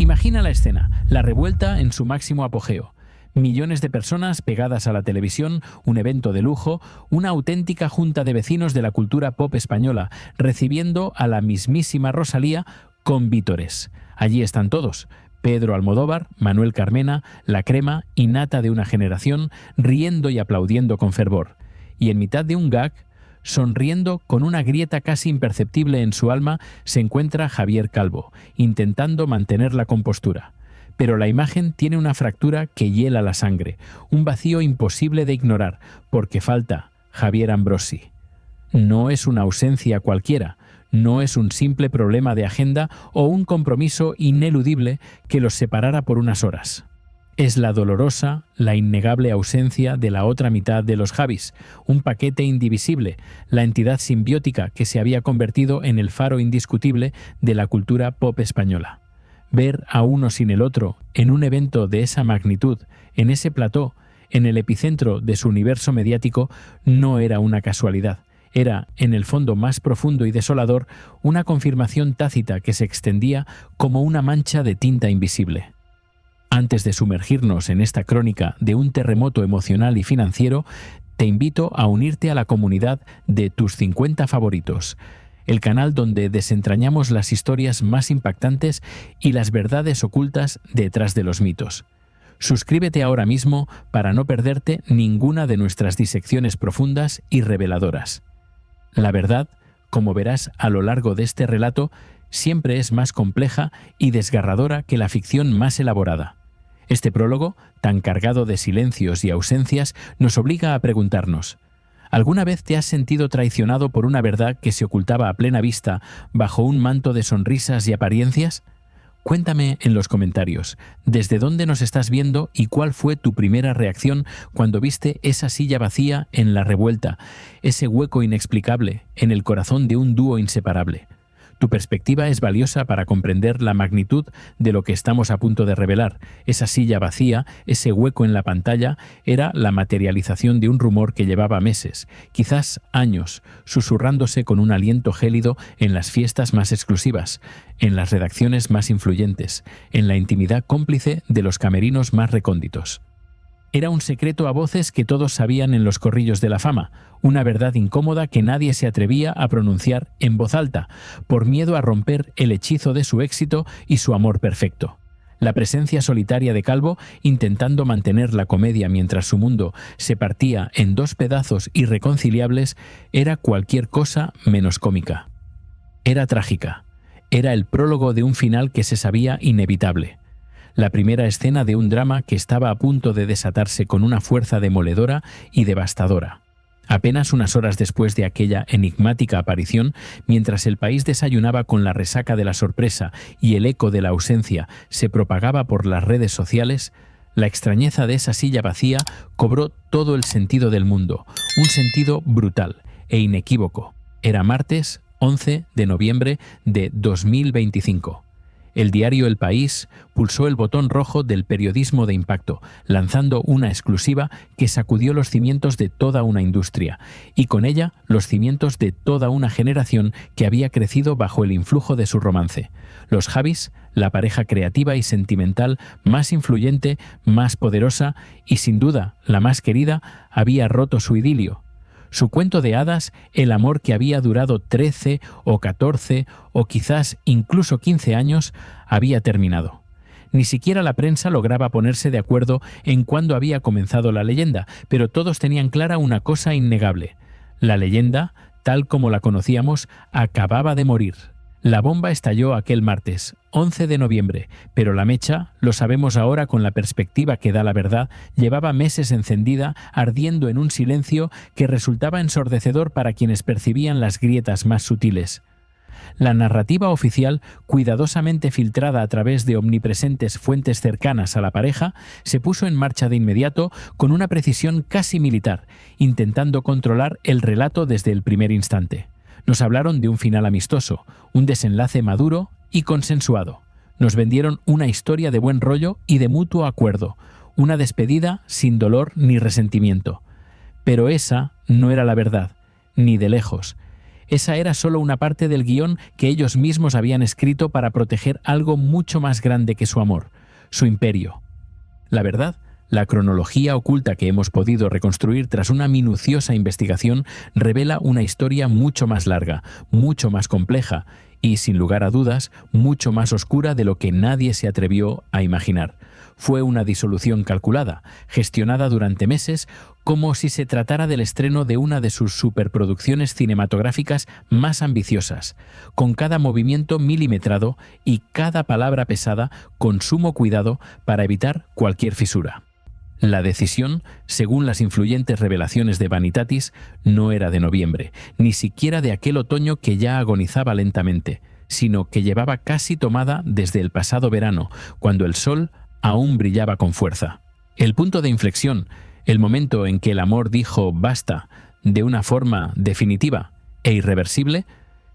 Imagina la escena, la revuelta en su máximo apogeo. Millones de personas pegadas a la televisión, un evento de lujo, una auténtica junta de vecinos de la cultura pop española, recibiendo a la mismísima Rosalía con vítores. Allí están todos: Pedro Almodóvar, Manuel Carmena, la crema y nata de una generación, riendo y aplaudiendo con fervor. Y en mitad de un gag, sonriendo con una grieta casi imperceptible en su alma, se encuentra Javier Calvo, intentando mantener la compostura. Pero la imagen tiene una fractura que hiela la sangre, un vacío imposible de ignorar, porque falta Javier Ambrosi. No es una ausencia cualquiera, no es un simple problema de agenda o un compromiso ineludible que los separara por unas horas. Es la dolorosa, la innegable ausencia de la otra mitad de los Javis, un paquete indivisible, la entidad simbiótica que se había convertido en el faro indiscutible de la cultura pop española. Ver a uno sin el otro en un evento de esa magnitud, en ese plató, en el epicentro de su universo mediático, no era una casualidad. Era, en el fondo más profundo y desolador, una confirmación tácita que se extendía como una mancha de tinta invisible. Antes de sumergirnos en esta crónica de un terremoto emocional y financiero, te invito a unirte a la comunidad de Tus 50 Favoritos, el canal donde desentrañamos las historias más impactantes y las verdades ocultas detrás de los mitos. Suscríbete ahora mismo para no perderte ninguna de nuestras disecciones profundas y reveladoras. La verdad, como verás a lo largo de este relato, siempre es más compleja y desgarradora que la ficción más elaborada. Este prólogo, tan cargado de silencios y ausencias, nos obliga a preguntarnos: ¿alguna vez te has sentido traicionado por una verdad que se ocultaba a plena vista bajo un manto de sonrisas y apariencias? Cuéntame en los comentarios desde dónde nos estás viendo y cuál fue tu primera reacción cuando viste esa silla vacía en la revuelta, ese hueco inexplicable en el corazón de un dúo inseparable. Tu perspectiva es valiosa para comprender la magnitud de lo que estamos a punto de revelar. Esa silla vacía, ese hueco en la pantalla, era la materialización de un rumor que llevaba meses, quizás años, susurrándose con un aliento gélido en las fiestas más exclusivas, en las redacciones más influyentes, en la intimidad cómplice de los camerinos más recónditos. Era un secreto a voces que todos sabían en los corrillos de la fama, una verdad incómoda que nadie se atrevía a pronunciar en voz alta, por miedo a romper el hechizo de su éxito y su amor perfecto. La presencia solitaria de Calvo, intentando mantener la comedia mientras su mundo se partía en dos pedazos irreconciliables, era cualquier cosa menos cómica. Era trágica. Era el prólogo de un final que se sabía inevitable. La primera escena de un drama que estaba a punto de desatarse con una fuerza demoledora y devastadora. Apenas unas horas después de aquella enigmática aparición, mientras el país desayunaba con la resaca de la sorpresa y el eco de la ausencia se propagaba por las redes sociales, la extrañeza de esa silla vacía cobró todo el sentido del mundo, un sentido brutal e inequívoco. Era martes 11 de noviembre de 2025. El diario El País pulsó el botón rojo del periodismo de impacto, lanzando una exclusiva que sacudió los cimientos de toda una industria, y con ella los cimientos de toda una generación que había crecido bajo el influjo de su romance. Los Javis, la pareja creativa y sentimental más influyente, más poderosa y sin duda la más querida, había roto su idilio. Su cuento de hadas, el amor que había durado 13 o 14 o quizás incluso 15 años, había terminado. Ni siquiera la prensa lograba ponerse de acuerdo en cuándo había comenzado la leyenda, pero todos tenían clara una cosa innegable: la leyenda, tal como la conocíamos, acababa de morir. La bomba estalló aquel martes, 11 de noviembre, pero la mecha, lo sabemos ahora con la perspectiva que da la verdad, llevaba meses encendida, ardiendo en un silencio que resultaba ensordecedor para quienes percibían las grietas más sutiles. La narrativa oficial, cuidadosamente filtrada a través de omnipresentes fuentes cercanas a la pareja, se puso en marcha de inmediato con una precisión casi militar, intentando controlar el relato desde el primer instante. Nos hablaron de un final amistoso, un desenlace maduro y consensuado. Nos vendieron una historia de buen rollo y de mutuo acuerdo, una despedida sin dolor ni resentimiento. Pero esa no era la verdad, ni de lejos. Esa era solo una parte del guión que ellos mismos habían escrito para proteger algo mucho más grande que su amor, su imperio. La verdad, la cronología oculta que hemos podido reconstruir tras una minuciosa investigación revela una historia mucho más larga, mucho más compleja y, sin lugar a dudas, mucho más oscura de lo que nadie se atrevió a imaginar. Fue una disolución calculada, gestionada durante meses, como si se tratara del estreno de una de sus superproducciones cinematográficas más ambiciosas, con cada movimiento milimetrado y cada palabra pesada con sumo cuidado para evitar cualquier fisura. La decisión, según las influyentes revelaciones de Vanitatis, no era de noviembre, ni siquiera de aquel otoño que ya agonizaba lentamente, sino que llevaba casi tomada desde el pasado verano, cuando el sol aún brillaba con fuerza. El punto de inflexión, el momento en que el amor dijo basta de una forma definitiva e irreversible,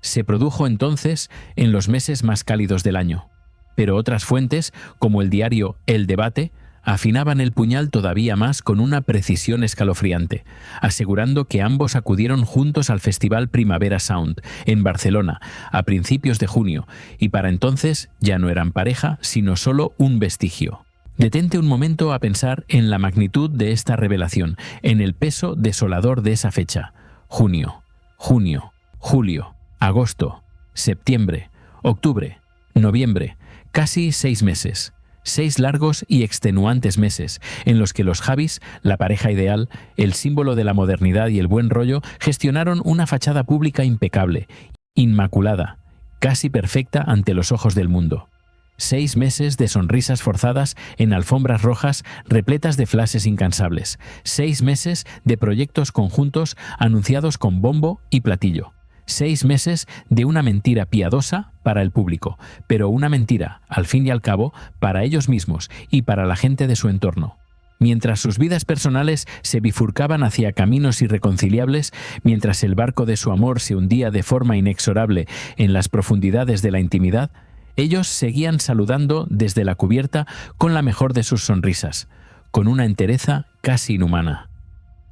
se produjo entonces en los meses más cálidos del año. Pero otras fuentes, como el diario El Debate, afinaban el puñal todavía más con una precisión escalofriante, asegurando que ambos acudieron juntos al Festival Primavera Sound, en Barcelona, a principios de junio, y para entonces ya no eran pareja, sino solo un vestigio. Detente un momento a pensar en la magnitud de esta revelación, en el peso desolador de esa fecha. Junio, julio, agosto, septiembre, octubre, noviembre, casi 6 meses. 6 largos y extenuantes meses, en los que los Javis, la pareja ideal, el símbolo de la modernidad y el buen rollo, gestionaron una fachada pública impecable, inmaculada, casi perfecta ante los ojos del mundo. 6 meses de sonrisas forzadas en alfombras rojas repletas de flashes incansables. 6 meses de proyectos conjuntos anunciados con bombo y platillo. 6 meses de una mentira piadosa para el público, pero una mentira, al fin y al cabo, para ellos mismos y para la gente de su entorno. Mientras sus vidas personales se bifurcaban hacia caminos irreconciliables, mientras el barco de su amor se hundía de forma inexorable en las profundidades de la intimidad, ellos seguían saludando desde la cubierta con la mejor de sus sonrisas, con una entereza casi inhumana.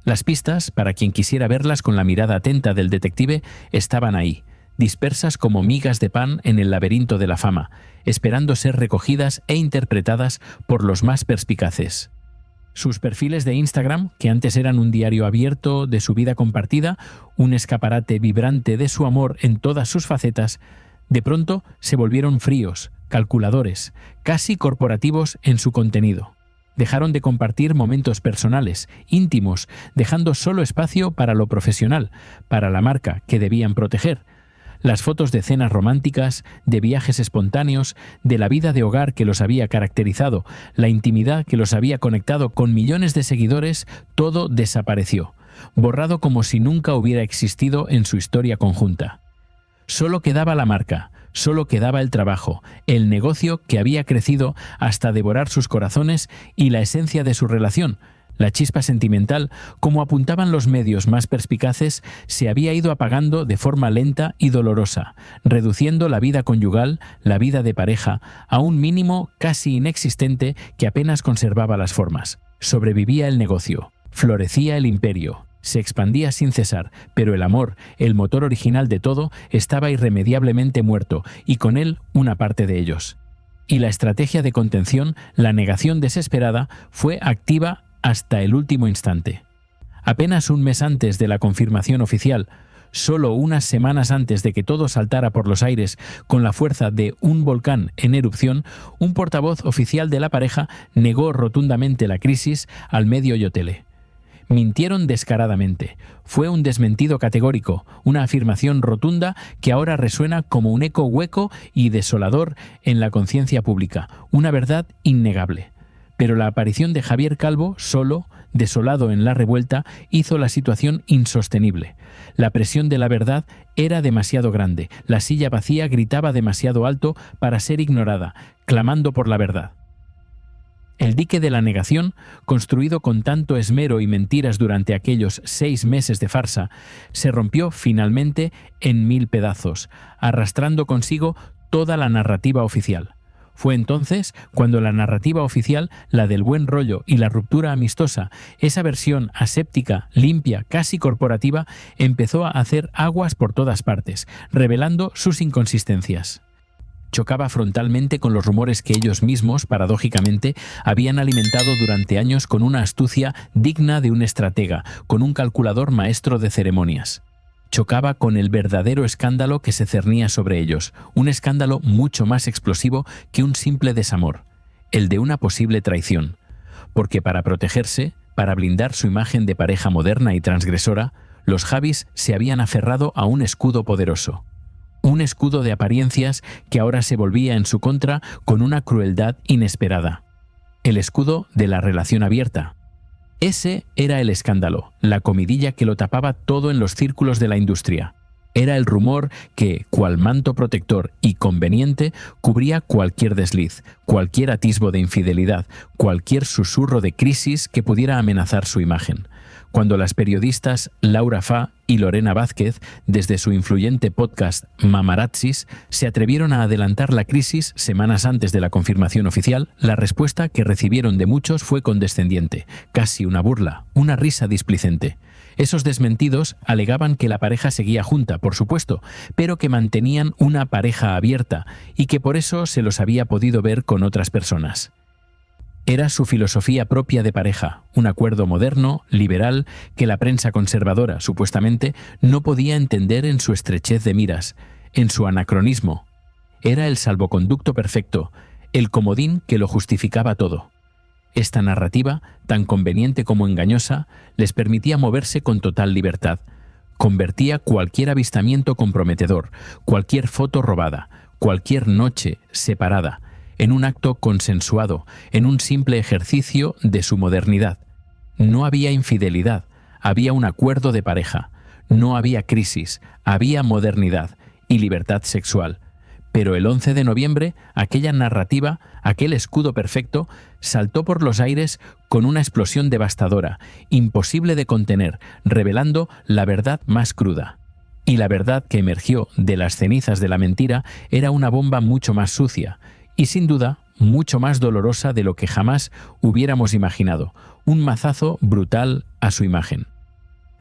Las pistas, para quien quisiera verlas con la mirada atenta del detective, estaban ahí, dispersas como migas de pan en el laberinto de la fama, esperando ser recogidas e interpretadas por los más perspicaces. Sus perfiles de Instagram, que antes eran un diario abierto de su vida compartida, un escaparate vibrante de su amor en todas sus facetas, de pronto se volvieron fríos, calculadores, casi corporativos en su contenido. Dejaron de compartir momentos personales, íntimos, dejando solo espacio para lo profesional, para la marca que debían proteger. Las fotos de cenas románticas, de viajes espontáneos, de la vida de hogar que los había caracterizado, la intimidad que los había conectado con millones de seguidores, todo desapareció, borrado como si nunca hubiera existido en su historia conjunta. Solo quedaba la marca, solo quedaba el trabajo, el negocio que había crecido hasta devorar sus corazones y la esencia de su relación. La chispa sentimental, como apuntaban los medios más perspicaces, se había ido apagando de forma lenta y dolorosa, reduciendo la vida conyugal, la vida de pareja, a un mínimo casi inexistente que apenas conservaba las formas. Sobrevivía el negocio, florecía el imperio. Se expandía sin cesar, pero el amor, el motor original de todo, estaba irremediablemente muerto, y con él una parte de ellos. Y la estrategia de contención, la negación desesperada, fue activa hasta el último instante. Apenas un mes antes de la confirmación oficial, solo unas semanas antes de que todo saltara por los aires con la fuerza de un volcán en erupción, un portavoz oficial de la pareja negó rotundamente la crisis al medio Yotele. Mintieron descaradamente. Fue un desmentido categórico, una afirmación rotunda que ahora resuena como un eco hueco y desolador en la conciencia pública, una verdad innegable. Pero la aparición de Javier Calvo, solo, desolado en la revuelta, hizo la situación insostenible. La presión de la verdad era demasiado grande, la silla vacía gritaba demasiado alto para ser ignorada, clamando por la verdad. El dique de la negación, construido con tanto esmero y mentiras durante aquellos 6 meses de farsa, se rompió finalmente en 1000 pedazos, arrastrando consigo toda la narrativa oficial. Fue entonces cuando la narrativa oficial, la del buen rollo y la ruptura amistosa, esa versión aséptica, limpia, casi corporativa, empezó a hacer aguas por todas partes, revelando sus inconsistencias. Chocaba frontalmente con los rumores que ellos mismos, paradójicamente, habían alimentado durante años con una astucia digna de un estratega, con un calculador maestro de ceremonias. Chocaba con el verdadero escándalo que se cernía sobre ellos, un escándalo mucho más explosivo que un simple desamor, el de una posible traición. Porque para protegerse, para blindar su imagen de pareja moderna y transgresora, los Javis se habían aferrado a un escudo poderoso. Un escudo de apariencias que ahora se volvía en su contra con una crueldad inesperada. El escudo de la relación abierta. Ese era el escándalo, la comidilla que lo tapaba todo en los círculos de la industria. Era el rumor que, cual manto protector y conveniente, cubría cualquier desliz, cualquier atisbo de infidelidad, cualquier susurro de crisis que pudiera amenazar su imagen. Cuando las periodistas Laura Fa y Lorena Vázquez, desde su influyente podcast Mamarazzis, se atrevieron a adelantar la crisis semanas antes de la confirmación oficial, la respuesta que recibieron de muchos fue condescendiente, casi una burla, una risa displicente. Esos desmentidos alegaban que la pareja seguía junta, por supuesto, pero que mantenían una pareja abierta y que por eso se los había podido ver con otras personas. Era su filosofía propia de pareja, un acuerdo moderno, liberal, que la prensa conservadora, supuestamente, no podía entender en su estrechez de miras, en su anacronismo. Era el salvoconducto perfecto, el comodín que lo justificaba todo. Esta narrativa, tan conveniente como engañosa, les permitía moverse con total libertad. Convertía cualquier avistamiento comprometedor, cualquier foto robada, cualquier noche separada, en un acto consensuado, en un simple ejercicio de su modernidad. No había infidelidad, había un acuerdo de pareja. No había crisis, había modernidad y libertad sexual. Pero el 11 de noviembre, aquella narrativa, aquel escudo perfecto, saltó por los aires con una explosión devastadora, imposible de contener, revelando la verdad más cruda. Y la verdad que emergió de las cenizas de la mentira era una bomba mucho más sucia, y sin duda mucho más dolorosa de lo que jamás hubiéramos imaginado, un mazazo brutal a su imagen.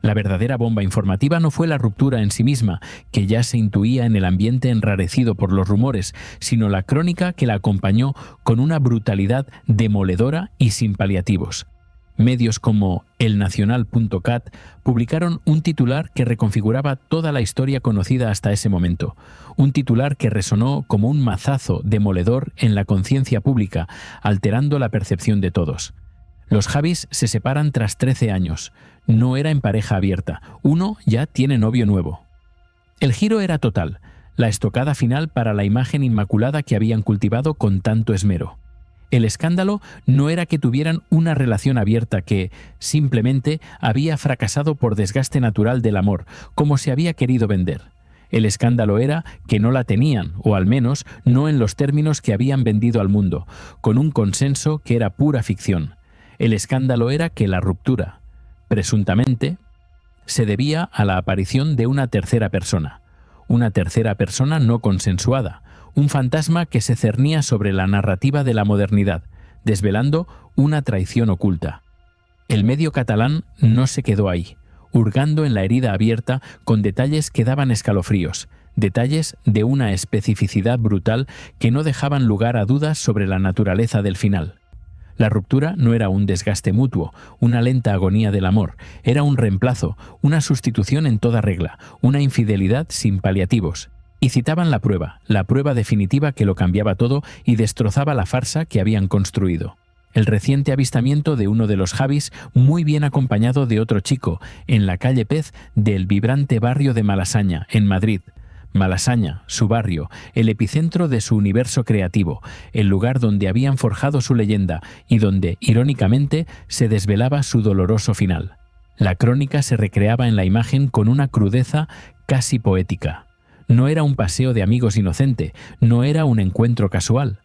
La verdadera bomba informativa no fue la ruptura en sí misma, que ya se intuía en el ambiente enrarecido por los rumores, sino la crónica que la acompañó con una brutalidad demoledora y sin paliativos. Medios como elnacional.cat publicaron un titular que reconfiguraba toda la historia conocida hasta ese momento. Un titular que resonó como un mazazo demoledor en la conciencia pública, alterando la percepción de todos. Los Javis se separan tras 13 años. No era en pareja abierta. Uno ya tiene novio nuevo. El giro era total, la estocada final para la imagen inmaculada que habían cultivado con tanto esmero. El escándalo no era que tuvieran una relación abierta que, simplemente, había fracasado por desgaste natural del amor, como se había querido vender. El escándalo era que no la tenían, o al menos no en los términos que habían vendido al mundo, con un consenso que era pura ficción. El escándalo era que la ruptura, presuntamente, se debía a la aparición de una tercera persona no consensuada, un fantasma que se cernía sobre la narrativa de la modernidad, desvelando una traición oculta. El medio catalán no se quedó ahí, hurgando en la herida abierta con detalles que daban escalofríos, detalles de una especificidad brutal que no dejaban lugar a dudas sobre la naturaleza del final. La ruptura no era un desgaste mutuo, una lenta agonía del amor, era un reemplazo, una sustitución en toda regla, una infidelidad sin paliativos. Y citaban la prueba definitiva que lo cambiaba todo y destrozaba la farsa que habían construido. El reciente avistamiento de uno de los Javis, muy bien acompañado de otro chico, en la calle Pez del vibrante barrio de Malasaña, en Madrid. Malasaña, su barrio, el epicentro de su universo creativo, el lugar donde habían forjado su leyenda y donde, irónicamente, se desvelaba su doloroso final. La crónica se recreaba en la imagen con una crudeza casi poética. No era un paseo de amigos inocente, no era un encuentro casual.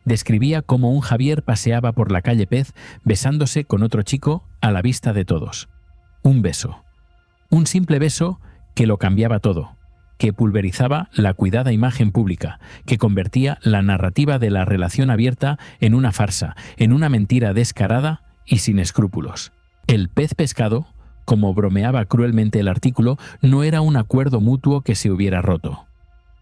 Describía cómo un Javier paseaba por la calle Pez besándose con otro chico a la vista de todos. Un beso. Un simple beso que lo cambiaba todo. que pulverizaba la cuidada imagen pública, que convertía la narrativa de la relación abierta en una farsa, en una mentira descarada y sin escrúpulos. El pez pescado, como bromeaba cruelmente el artículo, no era un acuerdo mutuo que se hubiera roto.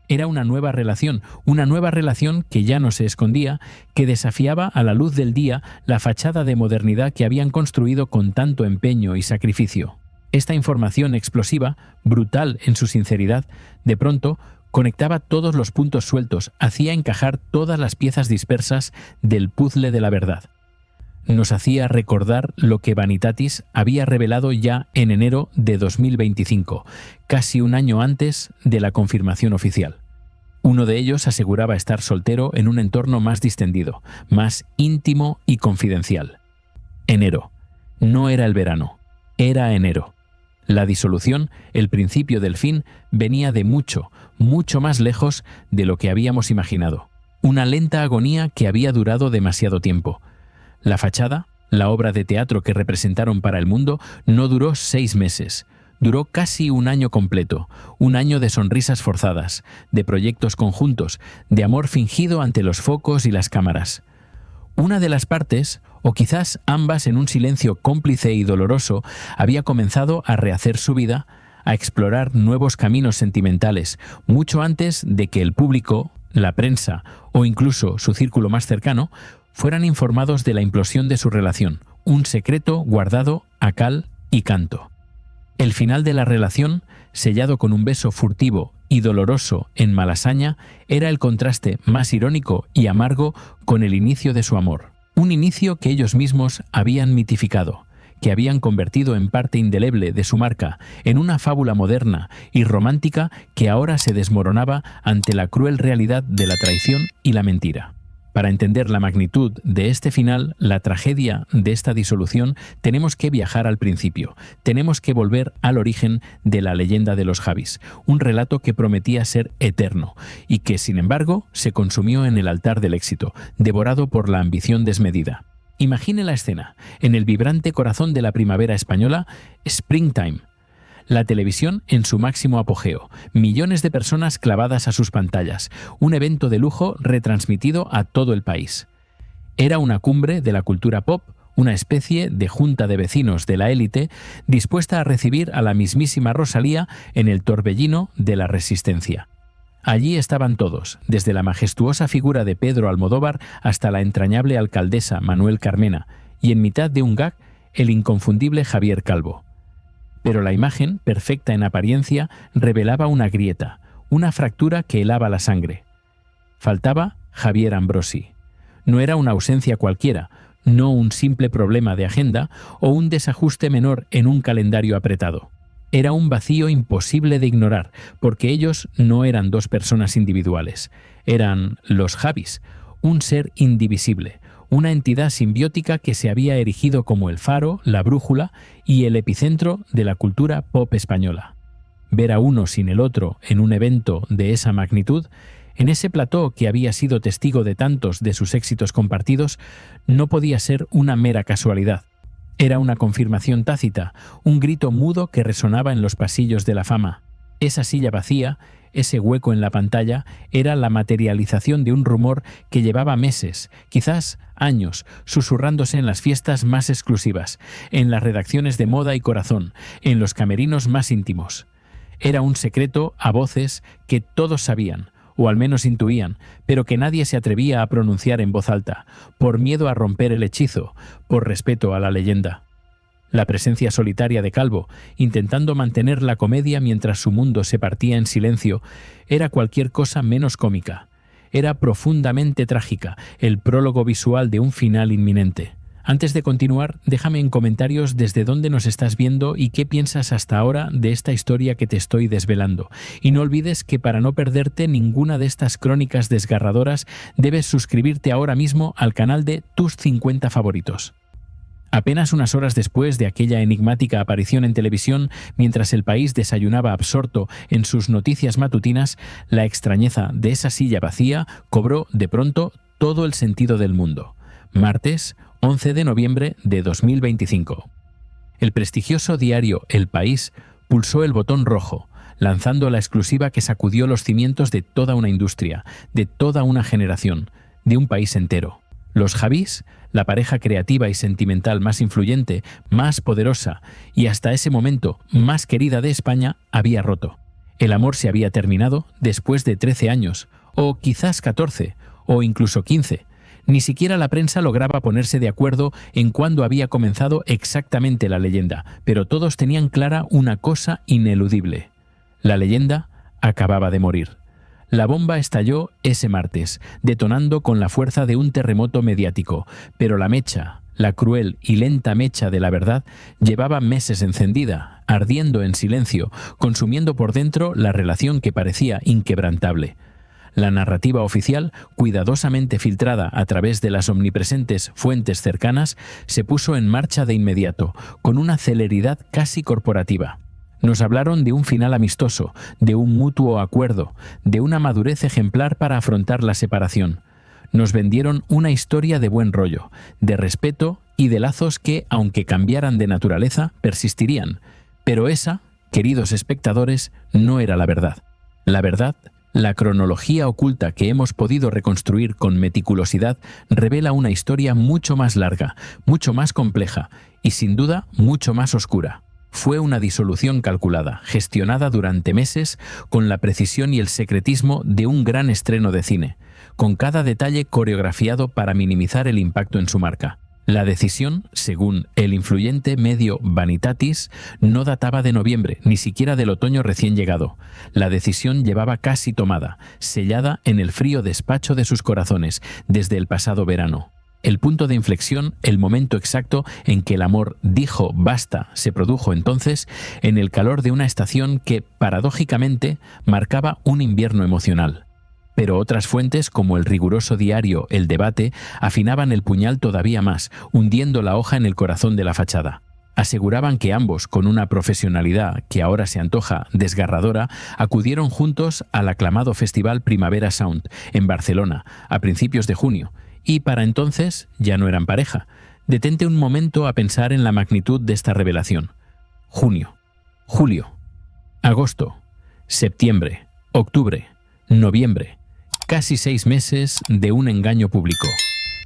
Era una nueva relación que ya no se escondía, que desafiaba a la luz del día la fachada de modernidad que habían construido con tanto empeño y sacrificio. Esta información explosiva, brutal en su sinceridad, de pronto conectaba todos los puntos sueltos, hacía encajar todas las piezas dispersas del puzle de la verdad. Nos hacía recordar lo que Vanitatis había revelado ya en enero de 2025, casi un año antes de la confirmación oficial. Uno de ellos aseguraba estar soltero en un entorno más distendido, más íntimo y confidencial. Enero. No era el verano, era enero. La disolución, el principio del fin, venía de mucho, mucho más lejos de lo que habíamos imaginado. Una lenta agonía que había durado demasiado tiempo. La fachada, la obra de teatro que representaron para el mundo, no duró 6 meses. Duró casi un año completo, un año de sonrisas forzadas, de proyectos conjuntos, de amor fingido ante los focos y las cámaras. Una de las partes, o quizás ambas en un silencio cómplice y doloroso, había comenzado a rehacer su vida, a explorar nuevos caminos sentimentales, mucho antes de que el público, la prensa o incluso su círculo más cercano fueran informados de la implosión de su relación, un secreto guardado a cal y canto. El final de la relación, sellado con un beso furtivo y doloroso en Malasaña, era el contraste más irónico y amargo con el inicio de su amor. Un inicio que ellos mismos habían mitificado, que habían convertido en parte indeleble de su marca, en una fábula moderna y romántica que ahora se desmoronaba ante la cruel realidad de la traición y la mentira. Para entender la magnitud de este final, la tragedia de esta disolución, tenemos que viajar al principio, tenemos que volver al origen de la leyenda de los Javis, un relato que prometía ser eterno y que, sin embargo, se consumió en el altar del éxito, devorado por la ambición desmedida. Imagine la escena, en el vibrante corazón de la primavera española, Springtime. La televisión en su máximo apogeo, millones de personas clavadas a sus pantallas, un evento de lujo retransmitido a todo el país. Era una cumbre de la cultura pop, una especie de junta de vecinos de la élite dispuesta a recibir a la mismísima Rosalía en el torbellino de la resistencia. Allí estaban todos, desde la majestuosa figura de Pedro Almodóvar hasta la entrañable alcaldesa Manuel Carmena, y en mitad de un gag, el inconfundible Javier Calvo. Pero la imagen, perfecta en apariencia, revelaba una grieta, una fractura que helaba la sangre. Faltaba Javier Ambrosi. No era una ausencia cualquiera, no un simple problema de agenda o un desajuste menor en un calendario apretado. Era un vacío imposible de ignorar, porque ellos no eran dos personas individuales. Eran los Javis, un ser indivisible, una entidad simbiótica que se había erigido como el faro, la brújula y el epicentro de la cultura pop española. Ver a uno sin el otro en un evento de esa magnitud, en ese plató que había sido testigo de tantos de sus éxitos compartidos, no podía ser una mera casualidad. Era una confirmación tácita, un grito mudo que resonaba en los pasillos de la fama. Esa silla vacía, ese hueco en la pantalla, era la materialización de un rumor que llevaba meses, quizás años, susurrándose en las fiestas más exclusivas, en las redacciones de Moda y Corazón, en los camerinos más íntimos. Era un secreto a voces que todos sabían, o al menos intuían, pero que nadie se atrevía a pronunciar en voz alta, por miedo a romper el hechizo, por respeto a la leyenda. La presencia solitaria de Calvo, intentando mantener la comedia mientras su mundo se partía en silencio, era cualquier cosa menos cómica. Era profundamente trágica, el prólogo visual de un final inminente. Antes de continuar, déjame en comentarios desde dónde nos estás viendo y qué piensas hasta ahora de esta historia que te estoy desvelando. Y no olvides que para no perderte ninguna de estas crónicas desgarradoras, debes suscribirte ahora mismo al canal de Tus 50 Favoritos. Apenas unas horas después de aquella enigmática aparición en televisión, mientras el país desayunaba absorto en sus noticias matutinas, la extrañeza de esa silla vacía cobró de pronto todo el sentido del mundo. Martes, 11 de noviembre de 2025. El prestigioso diario El País pulsó el botón rojo. lanzando la exclusiva que sacudió los cimientos de toda una industria, de toda una generación, de un país entero. Los Javís, la pareja creativa y sentimental más influyente, más poderosa y hasta ese momento más querida de España, había roto. El amor se había terminado después de 13 años, o quizás 14, o incluso 15. Ni siquiera la prensa lograba ponerse de acuerdo en cuándo había comenzado exactamente la leyenda, pero todos tenían clara una cosa ineludible. La leyenda acababa de morir. La bomba estalló ese martes, detonando con la fuerza de un terremoto mediático, pero la mecha, la cruel y lenta mecha de la verdad, llevaba meses encendida, ardiendo en silencio, consumiendo por dentro la relación que parecía inquebrantable. La narrativa oficial, cuidadosamente filtrada a través de las omnipresentes fuentes cercanas, se puso en marcha de inmediato, con una celeridad casi corporativa. Nos hablaron de un final amistoso, de un mutuo acuerdo, de una madurez ejemplar para afrontar la separación. Nos vendieron una historia de buen rollo, de respeto y de lazos que, aunque cambiaran de naturaleza, persistirían. Pero esa, queridos espectadores, no era la verdad. La verdad, la cronología oculta que hemos podido reconstruir con meticulosidad, revela una historia mucho más larga, mucho más compleja y, sin duda, mucho más oscura. Fue una disolución calculada, gestionada durante meses con la precisión y el secretismo de un gran estreno de cine, con cada detalle coreografiado para minimizar el impacto en su marca. La decisión, según el influyente medio Vanitatis, no databa de noviembre, ni siquiera del otoño recién llegado. La decisión llevaba casi tomada, sellada en el frío despacho de sus corazones, desde el pasado verano. El punto de inflexión, el momento exacto en que el amor dijo basta, se produjo entonces en el calor de una estación que, paradójicamente, marcaba un invierno emocional. Pero otras fuentes, como el riguroso diario El Debate, afinaban el puñal todavía más, hundiendo la hoja en el corazón de la fachada. Aseguraban que ambos, con una profesionalidad que ahora se antoja desgarradora, acudieron juntos al aclamado festival Primavera Sound, en Barcelona, a principios de junio, y para entonces ya no eran pareja. Detente un momento a pensar en la magnitud de esta revelación. Junio, julio, agosto, septiembre, octubre, noviembre. Casi 6 meses de un engaño público.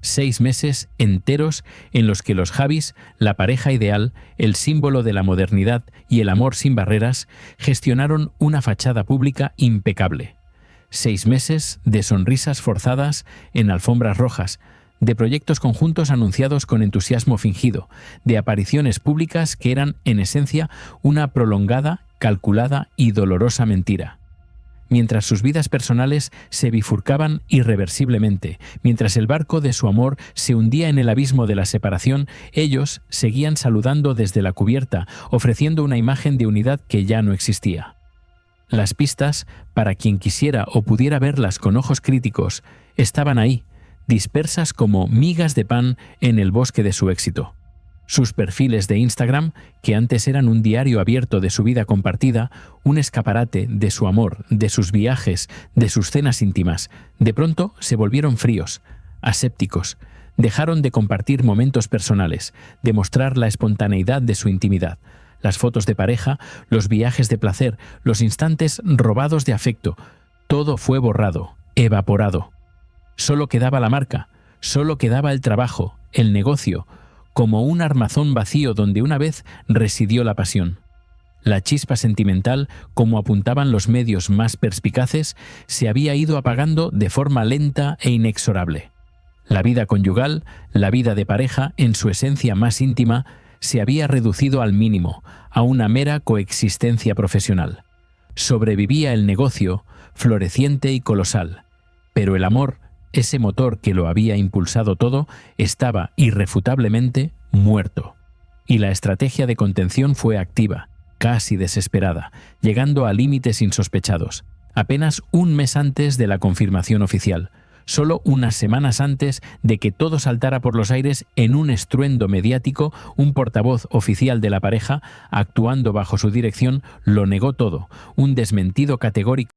6 meses enteros en los que los Javis, la pareja ideal, el símbolo de la modernidad y el amor sin barreras, gestionaron una fachada pública impecable. 6 meses de sonrisas forzadas en alfombras rojas, de proyectos conjuntos anunciados con entusiasmo fingido, de apariciones públicas que eran, en esencia, una prolongada, calculada y dolorosa mentira. Mientras sus vidas personales se bifurcaban irreversiblemente, mientras el barco de su amor se hundía en el abismo de la separación, ellos seguían saludando desde la cubierta, ofreciendo una imagen de unidad que ya no existía. Las pistas, para quien quisiera o pudiera verlas con ojos críticos, estaban ahí, dispersas como migas de pan en el bosque de su éxito. Sus perfiles de Instagram, que antes eran un diario abierto de su vida compartida, un escaparate de su amor, de sus viajes, de sus cenas íntimas, de pronto se volvieron fríos, asépticos, dejaron de compartir momentos personales, de mostrar la espontaneidad de su intimidad. Las fotos de pareja, los viajes de placer, los instantes robados de afecto, todo fue borrado, evaporado. Solo quedaba la marca, solo quedaba el trabajo, el negocio, como un armazón vacío donde una vez residió la pasión. La chispa sentimental, como apuntaban los medios más perspicaces, se había ido apagando de forma lenta e inexorable. La vida conyugal, la vida de pareja, en su esencia más íntima, se había reducido al mínimo, a una mera coexistencia profesional. Sobrevivía el negocio, floreciente y colosal, pero el amor, ese motor que lo había impulsado todo, estaba irrefutablemente muerto. Y la estrategia de contención fue activa, casi desesperada, llegando a límites insospechados. Apenas un mes antes de la confirmación oficial, solo unas semanas antes de que todo saltara por los aires en un estruendo mediático, un portavoz oficial de la pareja, actuando bajo su dirección, lo negó todo, un desmentido categórico